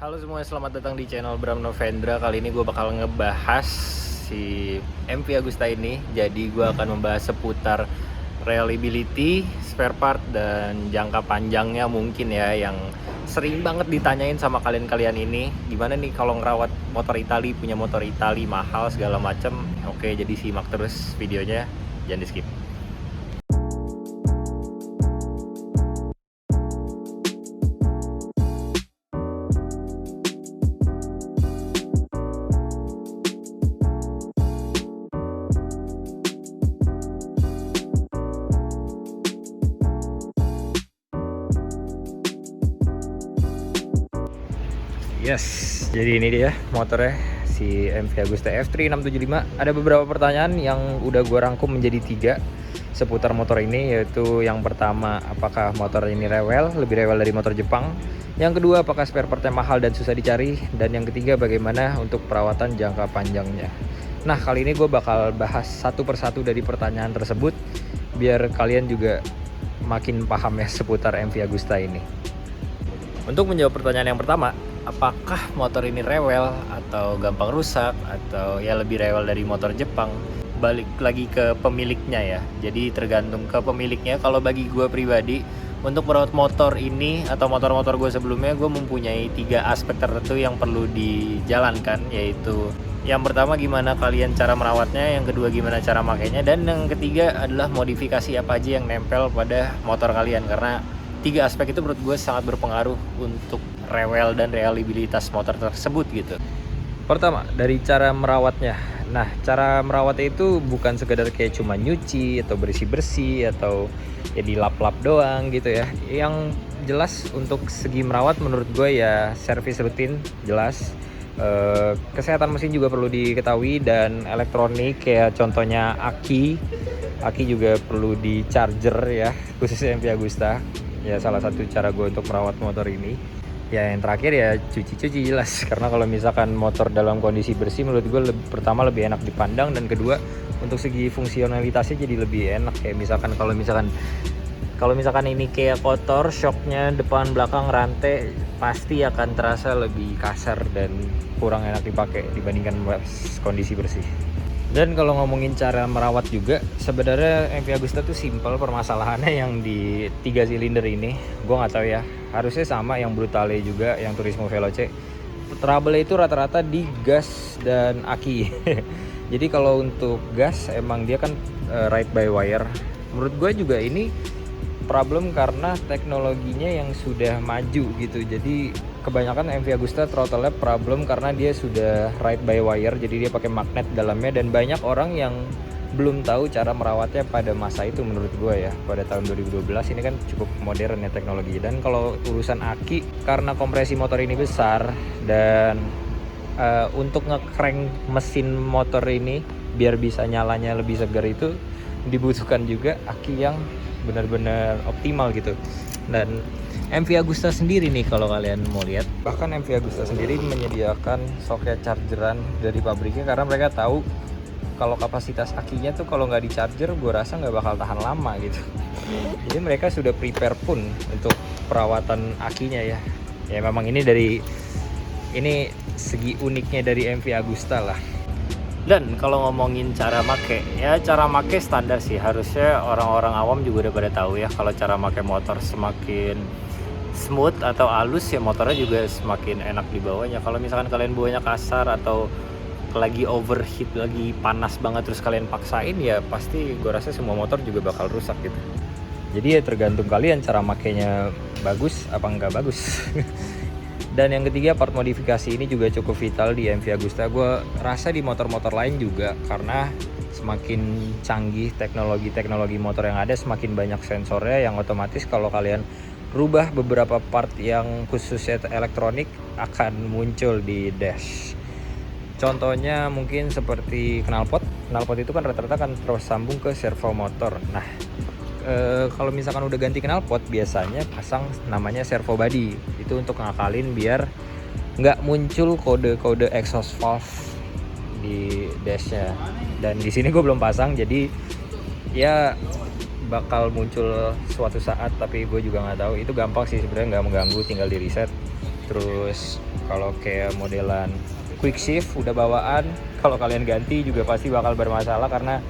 Halo semuanya, selamat datang di channel Bram Novendra. Kali ini gue bakal ngebahas si MV Agusta ini. Jadi gue akan membahas seputar reliability, spare part, dan jangka panjangnya mungkin ya, yang sering banget ditanyain sama kalian-kalian ini. Gimana nih kalau ngerawat motor Itali, punya motor Itali mahal segala macem. Oke, jadi simak terus videonya, jangan di skip. Yes, jadi ini dia motornya, si MV Agusta F3 675. Ada beberapa pertanyaan yang udah gue rangkum menjadi 3 seputar motor ini, yaitu yang pertama, apakah motor ini rewel, lebih rewel dari motor Jepang. Yang kedua, apakah spare partnya mahal dan susah dicari. Dan yang ketiga, bagaimana untuk perawatan jangka panjangnya. Nah, kali ini gue bakal bahas satu persatu dari pertanyaan tersebut, biar kalian juga makin paham ya seputar MV Agusta ini. Untuk menjawab pertanyaan yang pertama, apakah motor ini rewel atau gampang rusak atau ya lebih rewel dari motor Jepang? Balik lagi ke pemiliknya ya. Jadi tergantung ke pemiliknya. Kalau bagi gue pribadi, untuk merawat motor ini atau motor-motor gue sebelumnya, gue mempunyai 3 aspek tertentu yang perlu dijalankan, yaitu yang pertama gimana kalian cara merawatnya, yang kedua gimana cara makainya, dan yang ketiga adalah modifikasi apa aja yang nempel pada motor kalian. Karena 3 aspek itu menurut gue sangat berpengaruh untuk rewel dan reliabilitas motor tersebut gitu. Pertama, dari cara merawatnya. Nah, cara merawatnya itu bukan sekedar kayak cuma nyuci atau bersih-bersih atau ya dilap-lap doang gitu ya. Yang jelas untuk segi merawat menurut gue ya servis rutin jelas. Kesehatan mesin juga perlu diketahui, dan elektronik kayak contohnya aki juga perlu di charger ya, khususnya MV Agusta. Ya salah satu cara gue untuk merawat motor ini. Ya yang terakhir ya cuci jelas, karena kalau misalkan motor dalam kondisi bersih menurut gue pertama lebih enak dipandang, dan kedua untuk segi fungsionalitasnya jadi lebih enak. Kayak kalau misalkan ini kayak kotor, shocknya depan belakang rantai pasti akan terasa lebih kasar dan kurang enak dipakai dibandingkan kondisi bersih. Dan kalau ngomongin cara merawat juga, sebenarnya MV Agusta tuh simple permasalahannya yang di 3 silinder ini. Gue nggak tahu ya, harusnya sama yang Brutale juga, yang Turismo Veloce. Trouble itu rata-rata di gas dan aki. Jadi kalau untuk gas emang dia kan ride by wire. Menurut gue juga ini problem karena teknologinya yang sudah maju gitu. Jadi kebanyakan MV Agusta throttle-nya problem karena dia sudah ride by wire, jadi dia pakai magnet dalamnya, dan banyak orang yang belum tahu cara merawatnya pada masa itu menurut gue ya. Pada tahun 2012 ini kan cukup modern ya teknologi. Dan kalau urusan aki, karena kompresi motor ini besar dan untuk nge-crank mesin motor ini biar bisa nyalanya lebih segar, itu dibutuhkan juga aki yang benar-benar optimal gitu. Dan MV Agusta sendiri nih, kalau kalian mau lihat, bahkan MV Agusta sendiri menyediakan soket chargeran dari pabriknya, karena mereka tahu kalau kapasitas akinya tuh kalau nggak di charger, gue rasa nggak bakal tahan lama gitu. Jadi mereka sudah prepare pun untuk perawatan akinya ya. Ya memang ini segi uniknya dari MV Agusta lah. Dan kalau ngomongin cara make, ya cara make standar sih, harusnya orang-orang awam juga udah pada tahu ya. Kalau cara make motor semakin smooth atau halus ya motornya juga semakin enak dibawanya. Kalau misalkan kalian bawanya kasar atau lagi overheat, lagi panas banget terus kalian paksain, ya pasti gue rasa semua motor juga bakal rusak gitu. Jadi ya tergantung kalian cara makainya bagus apa nggak bagus. Dan yang ketiga, part modifikasi ini juga cukup vital di MV Agusta. Gue rasa di motor-motor lain juga, karena semakin canggih teknologi motor yang ada, semakin banyak sensornya yang otomatis kalau kalian rubah beberapa part yang khususnya elektronik akan muncul di dash. Contohnya mungkin seperti knalpot itu kan rata-rata kan tersambung ke servo motor. Nah, kalau misalkan udah ganti knalpot, biasanya pasang namanya servo body. Itu untuk ngakalin biar nggak muncul kode-kode exhaust valve di dashnya. Dan di sini gue belum pasang, jadi ya bakal muncul suatu saat, tapi gue juga nggak tahu. Itu gampang sih sebenarnya, nggak mengganggu, tinggal di reset. Terus Kalau kayak modelan quick shift udah bawaan, kalau kalian ganti juga pasti bakal bermasalah karena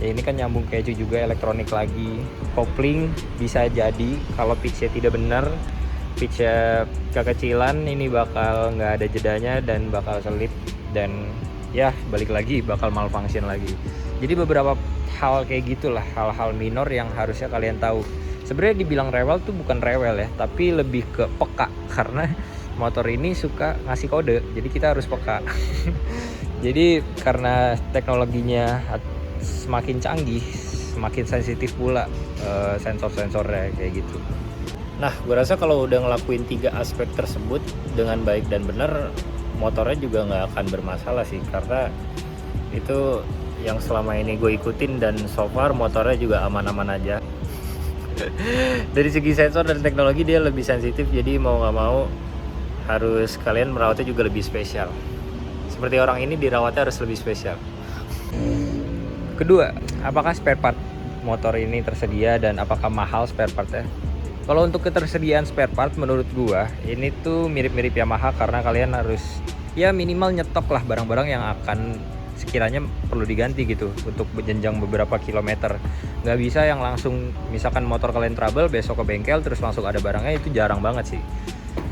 ya ini kan nyambung ke ECU juga, elektronik lagi. Kopling bisa jadi kalau pitchnya tidak benar, pitchnya kekecilan, ini bakal nggak ada jedanya dan bakal selip, dan ya balik lagi bakal malfunction lagi. Jadi beberapa hal kayak gitulah, hal-hal minor yang harusnya kalian tahu. Sebenarnya dibilang rewel tuh bukan rewel ya, tapi lebih ke peka, karena motor ini suka ngasih kode, jadi kita harus peka. Jadi karena teknologinya semakin canggih, semakin sensitif pula sensor-sensornya kayak gitu. Nah, gue rasa kalau udah ngelakuin 3 aspek tersebut dengan baik dan benar, motornya juga nggak akan bermasalah sih, karena itu yang selama ini gue ikutin dan so far motornya juga aman-aman aja. Dari segi sensor dan teknologi dia lebih sensitif, jadi mau nggak mau harus kalian merawatnya juga lebih spesial. Seperti orang ini dirawatnya harus lebih spesial. Kedua, apakah spare part motor ini tersedia dan apakah mahal spare partnya? Kalau untuk ketersediaan spare part menurut gua ini tuh mirip-mirip Yamaha, karena kalian harus ya minimal nyetok lah barang-barang yang akan sekiranya perlu diganti gitu untuk berjenjang beberapa kilometer. Nggak bisa yang langsung misalkan motor kalian trouble besok ke bengkel terus langsung ada barangnya, itu jarang banget sih.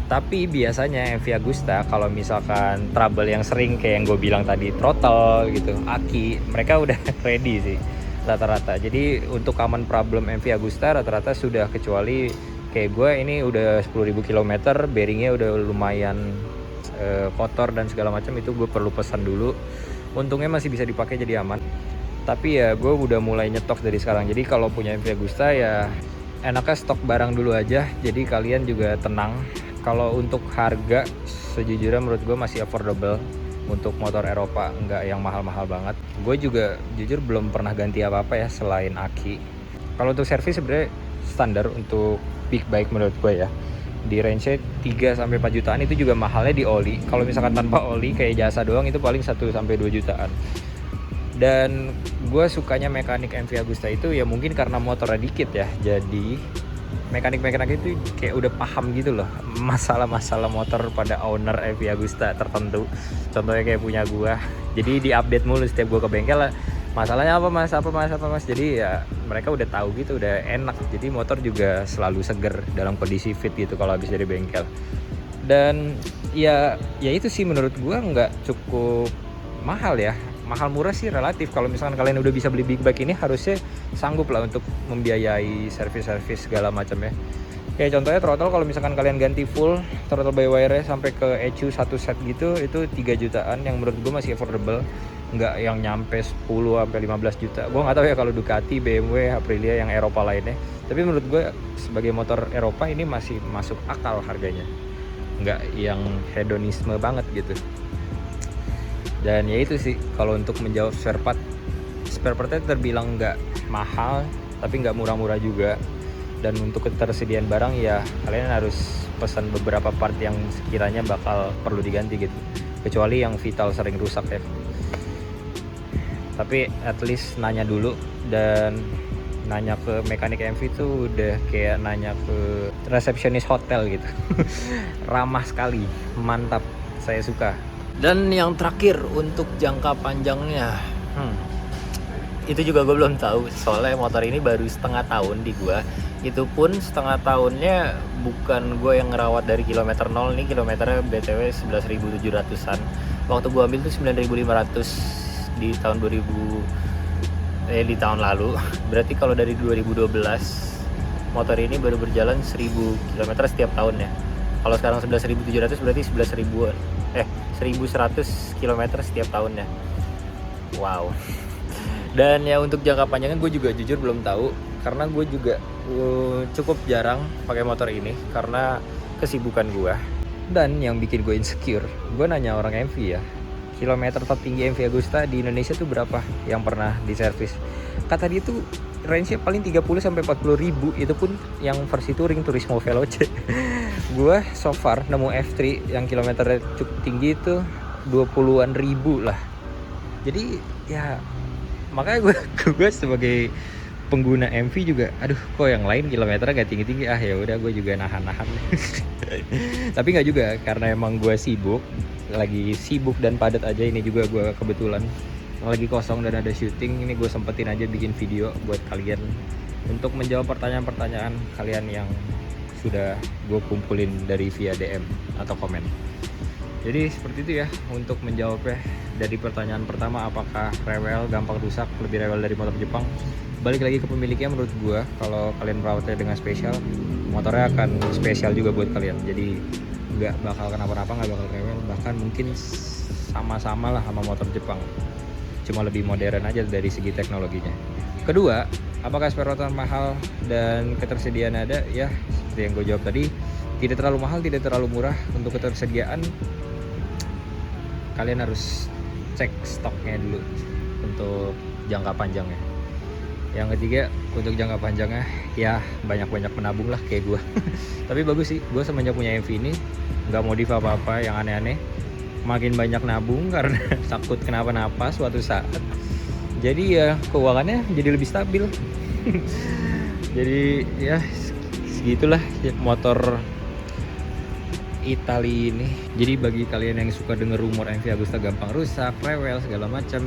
Tapi biasanya MV Agusta kalau misalkan trouble yang sering kayak yang gue bilang tadi, throttle gitu, aki, mereka udah ready sih rata-rata. Jadi untuk common problem MV Agusta rata-rata sudah, kecuali kayak gue ini udah 10.000 km, bearingnya udah lumayan kotor dan segala macam, itu gue perlu pesan dulu. Untungnya masih bisa dipakai jadi aman. Tapi ya gue udah mulai nyetok dari sekarang. Jadi kalau punya MV Agusta ya enaknya stok barang dulu aja, jadi kalian juga tenang. Kalau untuk harga sejujurnya menurut gue masih affordable untuk motor Eropa, nggak yang mahal-mahal banget. Gue juga jujur belum pernah ganti apa-apa ya selain aki. Kalau untuk servis sebenarnya standar untuk big bike menurut gue ya, di range 3-4 jutaan, itu juga mahalnya di oli. Kalau misalkan tanpa oli kayak jasa doang itu paling 1-2 jutaan. Dan gue sukanya mekanik MV Agusta itu ya mungkin karena motornya dikit ya, jadi mekanik-mekanik itu kayak udah paham gitu loh masalah-masalah motor pada owner MV Agusta tertentu. Contohnya kayak punya gua, jadi diupdate mulu setiap gua ke bengkel, masalahnya apa mas, jadi ya mereka udah tahu gitu, udah enak. Jadi motor juga selalu seger dalam kondisi fit gitu kalau habis dari bengkel. Dan ya itu sih menurut gua nggak cukup mahal ya. Mahal murah sih relatif. Kalau misalkan kalian udah bisa beli big bike ini, harusnya sanggup lah untuk membiayai servis-servis segala macam ya. Kayak contohnya throttle, kalau misalkan kalian ganti full throttle by wire sampai ke ECU 1 set gitu, itu 3 jutaan yang menurut gue masih affordable. Nggak yang nyampe 10-15 juta. Gue nggak tahu ya kalau Ducati, BMW, Aprilia yang Eropa lainnya. Tapi menurut gue sebagai motor Eropa ini masih masuk akal harganya. Nggak yang hedonisme banget gitu. Dan ya itu sih kalau untuk menjawab spare partnya terbilang nggak mahal tapi nggak murah-murah juga. Dan untuk ketersediaan barang ya kalian harus pesan beberapa part yang sekiranya bakal perlu diganti gitu, kecuali yang vital sering rusak ya. Tapi at least nanya dulu, dan nanya ke mekanik MV itu udah kayak nanya ke resepsionis hotel gitu. Ramah sekali, mantap, saya suka. Dan yang terakhir untuk jangka panjangnya, itu juga gue belum tahu, soalnya motor ini baru setengah tahun di gue. Itu pun setengah tahunnya bukan gue yang ngerawat dari kilometer 0, nih kilometernya BTW 11.700an. Waktu gue ambil tuh 9.500 di tahun 2000, di tahun lalu. Berarti kalau dari 2012 motor ini baru berjalan 1000 km setiap tahunnya. Kalau sekarang 11.700 berarti 1100 km setiap tahunnya. Wow. Dan ya untuk jangka panjangnya gue juga jujur belum tahu, karena gue juga cukup jarang pakai motor ini karena kesibukan gue. Dan yang bikin gue insecure, gue nanya orang MV ya, kilometer tertinggi MV Agusta di Indonesia tuh berapa yang pernah diservis. Kata dia tuh range-nya paling 30-40 ribu, itu pun yang versi touring, Turismo Veloce. Gue so far nemu F3 yang kilometernya cukup tinggi itu 20-an ribu lah. Jadi ya makanya gue sebagai pengguna MV juga, aduh kok yang lain kilometernya gak tinggi-tinggi, ya udah gue juga nahan-nahan. Tapi nggak juga, karena emang gue lagi sibuk dan padat aja. Ini juga gue kebetulan lagi kosong dan ada syuting, ini gue sempetin aja bikin video buat kalian untuk menjawab pertanyaan-pertanyaan kalian yang sudah gue kumpulin dari via DM atau komen. Jadi seperti itu ya untuk menjawabnya. Dari pertanyaan pertama, apakah rewel, gampang rusak, lebih rewel dari motor Jepang? Balik lagi ke pemiliknya. Menurut gue, kalau kalian merawatnya dengan spesial, motornya akan spesial juga buat kalian. Jadi nggak bakal kenapa-napa, nggak bakal rewel, bahkan mungkin sama-sama lah sama motor Jepang, cuma lebih modern aja dari segi teknologinya. Kedua, apakah spare part mahal dan ketersediaan ada? Ya, seperti yang gue jawab tadi, tidak terlalu mahal, tidak terlalu murah. Untuk ketersediaan, kalian harus cek stoknya dulu untuk jangka panjangnya. Yang ketiga, untuk jangka panjangnya ya banyak-banyak menabung lah kayak gue. Tapi bagus sih, gue semenjak punya MV ini nggak modif apa-apa yang aneh-aneh, makin banyak nabung karena takut kenapa-napa suatu saat. Jadi ya keuangannya jadi lebih stabil. Jadi ya segitulah ya, motor Itali ini. Jadi bagi kalian yang suka denger rumor MV Agusta gampang rusak, rewel segala macam,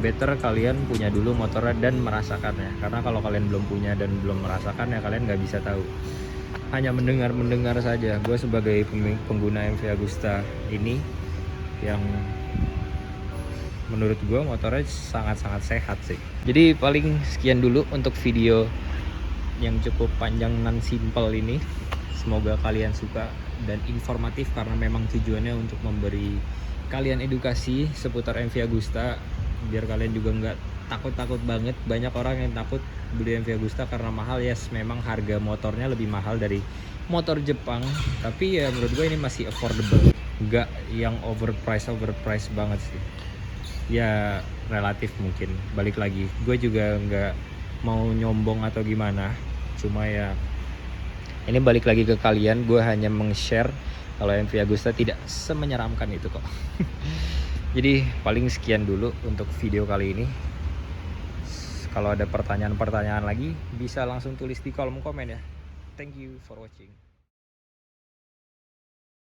better kalian punya dulu motornya dan merasakannya. Karena kalau kalian belum punya dan belum merasakan ya kalian nggak bisa tahu. Hanya mendengar saja. Gue sebagai pengguna MV Agusta ini, yang menurut gue motornya sangat-sangat sehat sih. Jadi paling sekian dulu untuk video yang cukup panjang dan simple ini. Semoga kalian suka dan informatif, karena memang tujuannya untuk memberi kalian edukasi seputar MV Agusta, biar kalian juga nggak takut-takut banget. Banyak orang yang takut beli MV Agusta karena mahal. Yes, memang harga motornya lebih mahal dari motor Jepang, tapi ya menurut gue ini masih affordable, nggak yang overprice banget sih. Ya relatif mungkin. Balik lagi, gue juga nggak mau nyombong atau gimana, cuma ya ini balik lagi ke kalian. Gue hanya meng-share kalau MV Agusta tidak semenyeramkan itu kok. Jadi paling sekian dulu untuk video kali ini. Kalau ada pertanyaan-pertanyaan lagi bisa langsung tulis di kolom komen ya. Thank you for watching.